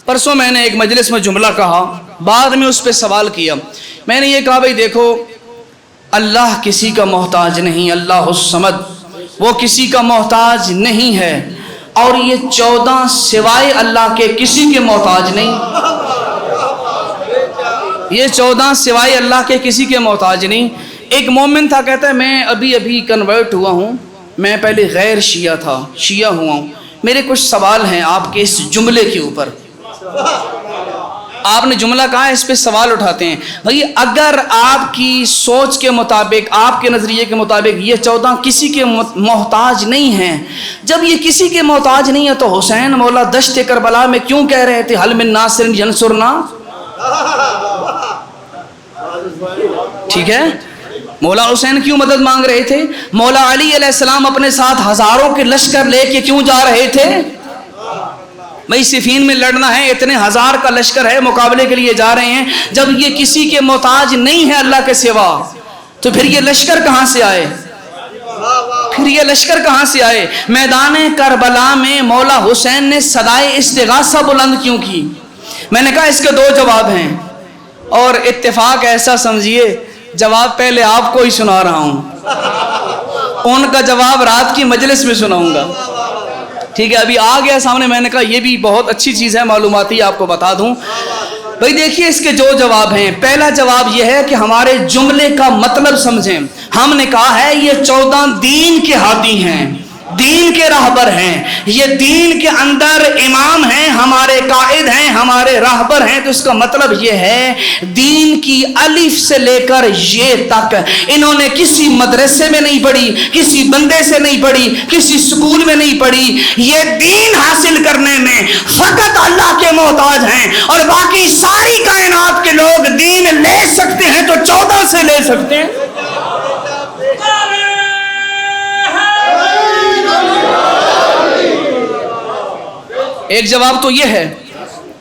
پرسوں میں نے ایک مجلس میں جملہ کہا، بعد میں اس پہ سوال کیا. میں نے یہ کہا بھائی دیکھو، اللہ کسی کا محتاج نہیں، اللہ الصمد، وہ کسی کا محتاج نہیں ہے، اور یہ 14 سوائے اللہ کے کسی کے محتاج نہیں. یہ 14 سوائے اللہ کے کسی کے محتاج نہیں. ایک مومن تھا، کہتا ہے میں ابھی کنورٹ ہوا ہوں، میں پہلے غیر شیعہ تھا، شیعہ ہوا ہوں، میرے کچھ سوال ہیں آپ کے اس جملے کے اوپر. آپ نے جملہ کہا ہے، اس پہ سوال اٹھاتے ہیں. بھائی اگر آپ کی سوچ کے مطابق، آپ کے نظریے کے مطابق یہ 14 کسی کے محتاج نہیں ہیں، جب یہ کسی کے محتاج نہیں ہے تو حسین مولا دشت کربلا میں کیوں کہہ رہے تھے حل من ناصر ینصرنا؟ ٹھیک ہے، مولا حسین کیوں مدد مانگ رہے تھے؟ مولا علی علیہ السلام اپنے ساتھ ہزاروں کے لشکر لے کے کیوں جا رہے تھے؟ بھائی صفین میں لڑنا ہے، اتنے ہزار کا لشکر ہے، مقابلے کے لیے جا رہے ہیں. جب یہ کسی کے محتاج نہیں ہے اللہ کے سوا، تو پھر یہ لشکر کہاں سے آئے؟ میدان کربلا میں مولا حسین نے صدائے استغاثہ بلند کیوں کی؟ میں نے کہا اس کے 2 جواب ہیں، اور اتفاق ایسا سمجھیے جواب پہلے آپ کو ہی سنا رہا ہوں، ان کا جواب رات کی مجلس میں سناؤں گا. ٹھیک ہے، ابھی آ گیا سامنے. میں نے کہا یہ بھی بہت اچھی چیز ہے، معلوماتی آپ کو بتا دوں. بھائی دیکھیے اس کے 2 جواب ہیں. پہلا جواب یہ ہے کہ ہمارے جملے کا مطلب سمجھیں. ہم نے کہا ہے یہ 14 دین کے ہادی ہیں، دین کے راہبر ہیں، یہ دین کے اندر امام ہیں، ہمارے قائد ہیں، ہمارے راہبر ہیں. تو اس کا مطلب یہ ہے دین کی الف سے لے کر یہ تک انہوں نے کسی مدرسے میں نہیں پڑھی، کسی بندے سے نہیں پڑھی، کسی سکول میں نہیں پڑھی. یہ دین حاصل کرنے میں فقط اللہ کے محتاج ہیں، اور باقی ساری کائنات کے لوگ دین لے سکتے ہیں تو 14 سے لے سکتے ہیں. ایک جواب تو یہ ہے،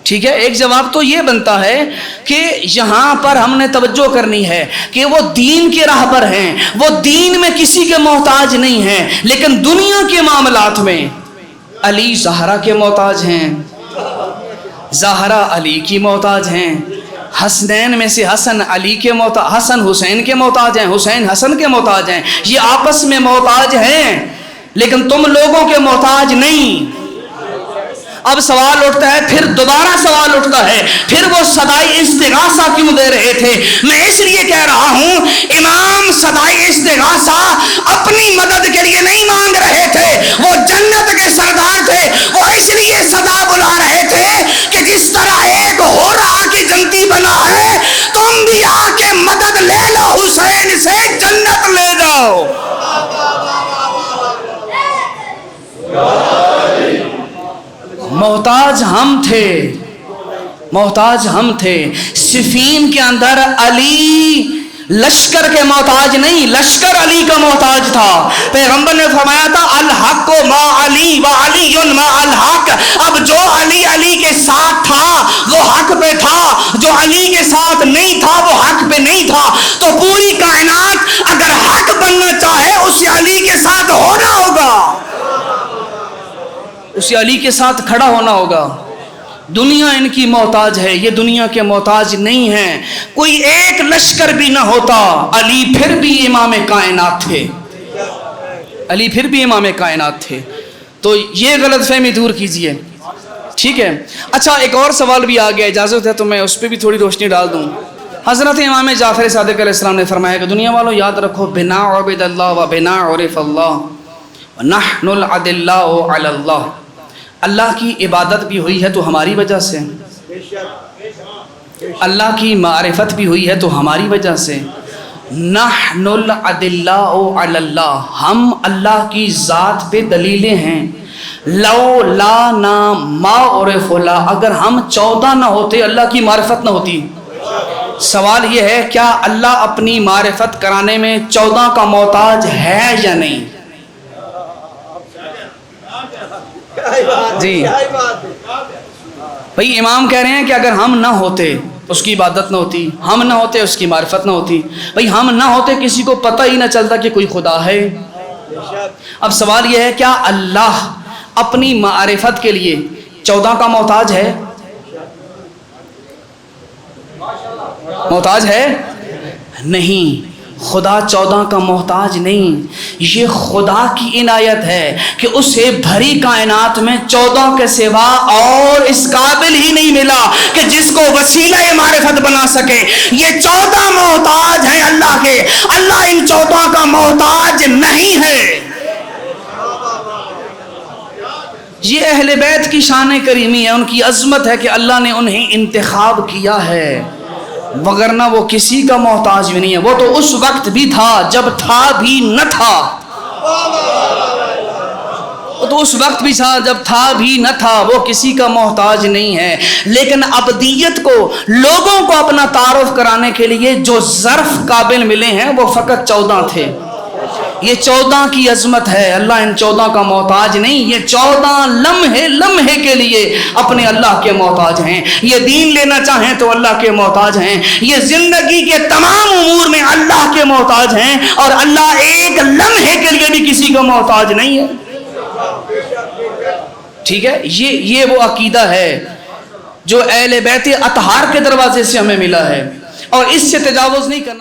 ٹھیک ہے. ایک جواب تو یہ بنتا ہے کہ یہاں پر ہم نے توجہ کرنی ہے کہ وہ دین کے راہبر ہیں، وہ دین میں کسی کے محتاج نہیں ہیں، لیکن دنیا کے معاملات میں علی زہرا کے محتاج ہیں، زہرا علی کی محتاج ہیں، حسنین میں سے حسن علی کے محتاج، حسن حسین کے محتاج ہیں، حسین حسن کے محتاج ہیں. یہ آپس میں محتاج ہیں، لیکن تم لوگوں کے محتاج نہیں. اب سوال اٹھتا ہے، پھر دوبارہ سوال اٹھتا ہے، پھر وہ صدائے استغاثہ کیوں دے رہے تھے؟ میں اس لیے کہہ رہا ہوں امام صدائے استغاثہ اپنی مدد کے لیے نہیں مانگ رہے تھے، وہ جنت کے سردار تھے. وہ اس لیے صدا بلا رہے تھے کہ جس طرح ایک ہور آ کے جنتی بنا ہے، تم بھی آ کے مدد لے لو، حسین سے جنت لے جاؤ. محتاج ہم تھے. صفین کے اندر علی لشکر کے محتاج نہیں، لشکر علی کا محتاج تھا. پیغمبر نے فرمایا تھا الحق ما علی و علی ما الحق. اب جو علی کے ساتھ تھا وہ حق پہ تھا، جو علی کے ساتھ نہیں تھا وہ حق پہ نہیں تھا. تو پوری کائنات اگر حق بننا چاہے اسے علی کے ساتھ ہونا ہوگا، اسے علی کے ساتھ کھڑا ہونا ہوگا. دنیا ان کی محتاج ہے، یہ دنیا کے محتاج نہیں ہیں. کوئی ایک لشکر بھی نہ ہوتا، علی پھر بھی امام کائنات تھے، علی پھر بھی امام کائنات تھے. تو یہ غلط فہمی دور کیجئے، ٹھیک ہے. اچھا ایک اور سوال بھی آ گیا، اجازت ہے تو میں اس پہ بھی تھوڑی روشنی ڈال دوں. حضرت امام جعفر صادق علیہ السلام نے فرمایا کہ دنیا والوں یاد رکھو، بنا عبد اللہ و بنا عرف اللہ ونحن العدلاء علی اللہ. اللہ کی عبادت بھی ہوئی ہے تو ہماری وجہ سے، اللہ کی معرفت بھی ہوئی ہے تو ہماری وجہ سے. نحن العدلاء علی اللہ، ہم اللہ کی ذات پہ دلیلیں ہیں. لو لا نا ما عرف اللہ، اگر ہم 14 نہ ہوتے اللہ کی معرفت نہ ہوتی. سوال یہ ہے کیا اللہ اپنی معرفت کرانے میں 14 کا محتاج ہے یا نہیں؟ جی بھائی امام کہہ رہے ہیں کہ اگر ہم نہ ہوتے اس کی عبادت نہ ہوتی، ہم نہ ہوتے اس کی معرفت نہ ہوتی. بھائی ہم نہ ہوتے کسی کو پتہ ہی نہ چلتا کہ کوئی خدا ہے. اب سوال یہ ہے کیا اللہ اپنی معرفت کے لیے 14 کا محتاج ہے؟ محتاج ہے نہیں، خدا 14 کا محتاج نہیں، یہ خدا کی عنایت ہے کہ اسے بھری کائنات میں 14 کے سوا اور اس قابل ہی نہیں ملا کہ جس کو وسیلہ معرفت بنا سکے۔ یہ 14 محتاج ہیں اللہ کے، اللہ ان 14 کا محتاج نہیں ہے۔ یہ اہل بیت کی شان کریمی ہے، ان کی عظمت ہے کہ اللہ نے انہیں انتخاب کیا ہے، وگرنہ وہ کسی کا محتاج بھی نہیں ہے۔ وہ تو اس وقت بھی تھا جب تھا بھی نہ تھا، وہ تو اس وقت بھی تھا جب تھا بھی نہ تھا، وہ کسی کا محتاج نہیں ہے۔ لیکن ابدیت کو، لوگوں کو اپنا تعارف کرانے کے لیے جو ظرف قابل ملے ہیں وہ فقط 14 تھے۔ یہ 14 کی عظمت ہے، اللہ ان 14 کا محتاج نہیں، یہ 14 لمحے کے لیے اپنے اللہ کے محتاج ہیں۔ یہ دین لینا چاہیں تو اللہ کے محتاج ہیں، یہ زندگی کے تمام امور میں اللہ کے محتاج ہیں، اور اللہ ایک لمحے کے لیے بھی کسی کا محتاج نہیں ہے۔ ٹھیک ہے، یہ وہ عقیدہ ہے جو اہل بیت اطہار کے دروازے سے ہمیں ملا ہے، اور اس سے تجاوز نہیں کرنا۔